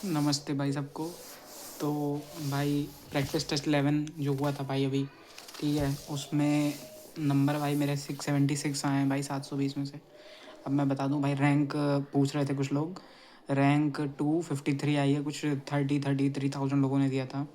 नमस्ते भाई सबको। तो भाई प्रैक्टिस टेस्ट 11 जो हुआ था भाई अभी, ठीक है, उसमें नंबर भाई मेरे 676 आए हैं भाई 720 में से। अब मैं बता दूं भाई, रैंक पूछ रहे थे कुछ लोग, रैंक 253 आई है, कुछ 33,000 लोगों ने दिया था।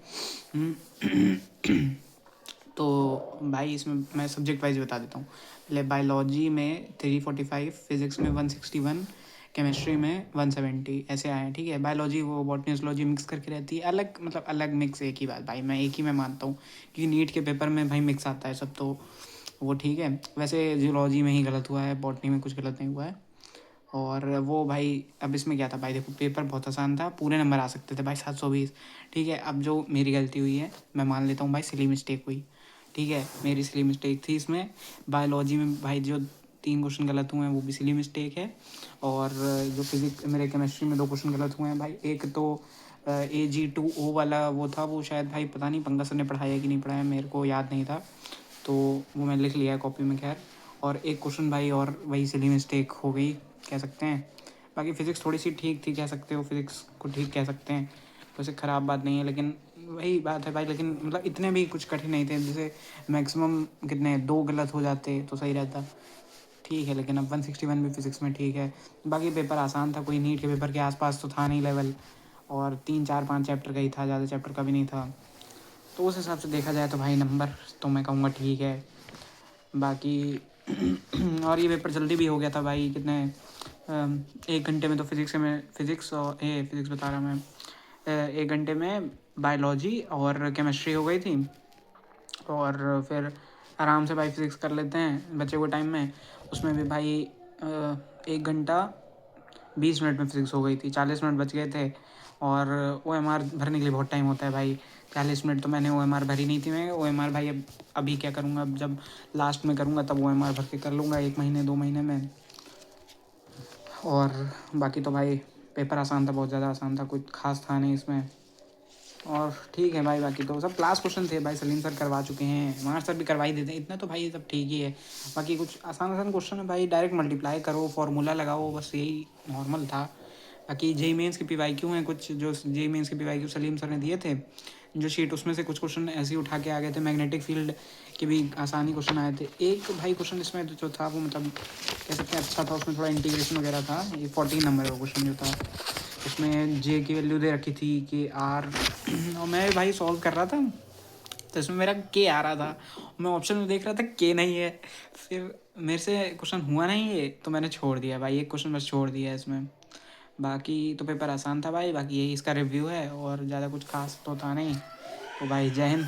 तो भाई इसमें मैं सब्जेक्ट वाइज बता देता हूँ। पहले बायोलॉजी में 345, फिजिक्स में 161, केमिस्ट्री में 170 ऐसे आए हैं, ठीक है। बायोलॉजी वो बॉटनी जूलॉजी मिक्स करके रहती है, अलग मतलब अलग मिक्स, एक ही बात भाई, मैं एक ही में मानता हूँ, क्योंकि नीट के पेपर में भाई मिक्स आता है सब, तो वो ठीक है। वैसे जूलॉजी में ही गलत हुआ है, बॉटनी में कुछ गलत नहीं हुआ है। और वो भाई अब इसमें क्या था भाई, देखो पेपर बहुत आसान था, पूरे नंबर आ सकते थे भाई 720, ठीक है। अब जो मेरी गलती हुई है मैं मान लेता हूँ भाई, सिली मिस्टेक हुई, ठीक है, मेरी सिली मिस्टेक थी इसमें। बायोलॉजी में भाई जो 3 क्वेश्चन गलत हुए हैं वो भी सिली मिस्टेक है। और जो फिजिक्स मेरे केमिस्ट्री में 2 क्वेश्चन गलत हुए हैं भाई, एक तो AG2O वाला वो था, वो शायद भाई पता नहीं पंगा सर ने पढ़ाया कि नहीं पढ़ाया, मेरे को याद नहीं था, तो वो मैं लिख लिया है कॉपी में, खैर। और एक क्वेश्चन भाई और वही सिली मिस्टेक हो गई, कह सकते हैं। बाकी फ़िज़िक्स थोड़ी सी ठीक थी, कह सकते हो, फिज़िक्स को ठीक कह सकते हैं, वैसे ख़राब बात नहीं है, लेकिन वही बात है भाई। लेकिन मतलब इतने भी कुछ कठिन नहीं थे, जैसे मैक्सिमम कितने 2 गलत हो जाते तो सही रहता, ठीक है। लेकिन अब 161 भी फिज़िक्स में ठीक है। बाकी पेपर आसान था, कोई नीट के पेपर के आसपास तो था नहीं लेवल, और 3 4 5 चैप्टर का ही था, ज़्यादा चैप्टर का भी नहीं था, तो उस हिसाब से देखा जाए तो भाई नंबर तो मैं कहूँगा ठीक है। बाकी और ये पेपर जल्दी भी हो गया था भाई, कितने 1 घंटे में तो फिज़िक्स बता रहा मैं, 1 घंटे में बायोलॉजी और केमिस्ट्री हो गई थी। और फिर आराम से भाई फिज़िक्स कर लेते हैं बचे हुए टाइम में, उसमें भी भाई 1 घंटा 20 मिनट में फिज़िक्स हो गई थी, 40 मिनट बच गए थे। और OMR भरने के लिए बहुत टाइम होता है भाई, 40 मिनट तो मैंने OMR भरी नहीं थी। मैं OMR भाई अब अभी क्या करूँगा, अब जब लास्ट में करूँगा तब OMR भर के कर लूँगा, 1 महीने 2 महीने में। और बाकी तो भाई पेपर आसान था, बहुत ज़्यादा आसान था, कुछ खास था नहीं इसमें, और ठीक है भाई। बाकी तो सब क्लास क्वेश्चन थे भाई, सलीम सर करवा चुके हैं, मार सर भी करवा ही देते हैं, इतना तो भाई सब ठीक ही है। बाकी कुछ आसान आसान क्वेश्चन है भाई, डायरेक्ट मल्टीप्लाई करो, फार्मूला लगाओ, बस यही नॉर्मल था। बाकी जेई मेंस के PYQ हैं कुछ, जो जेई मेंस के PYQ सलीम सर ने दिए थे जो शीट, उसमें से कुछ क्वेश्चन ऐसे ही उठा के आ गए थे। मैग्नेटिक फील्ड के भी आसानी क्वेश्चन आए थे। एक भाई क्वेश्चन इसमें जो था वो मतलब कह सकते हैं अच्छा था, उसमें थोड़ा इंटीग्रेशन वगैरह था। ये 14 नंबर का क्वेश्चन जो था, उसमें जे की वैल्यू दे रखी थी कि आर और मैं भाई सॉल्व कर रहा था, तो इसमें मेरा के आ रहा था, मैं ऑप्शन में देख रहा था के नहीं है। फिर मेरे से क्वेश्चन हुआ नहीं ये, तो मैंने छोड़ दिया भाई, एक क्वेश्चन बस छोड़ दिया इसमें। बाकी तो पेपर आसान था भाई, बाकी यही इसका रिव्यू है, और ज़्यादा कुछ खास तो था नहीं। तो भाई जय हिंद।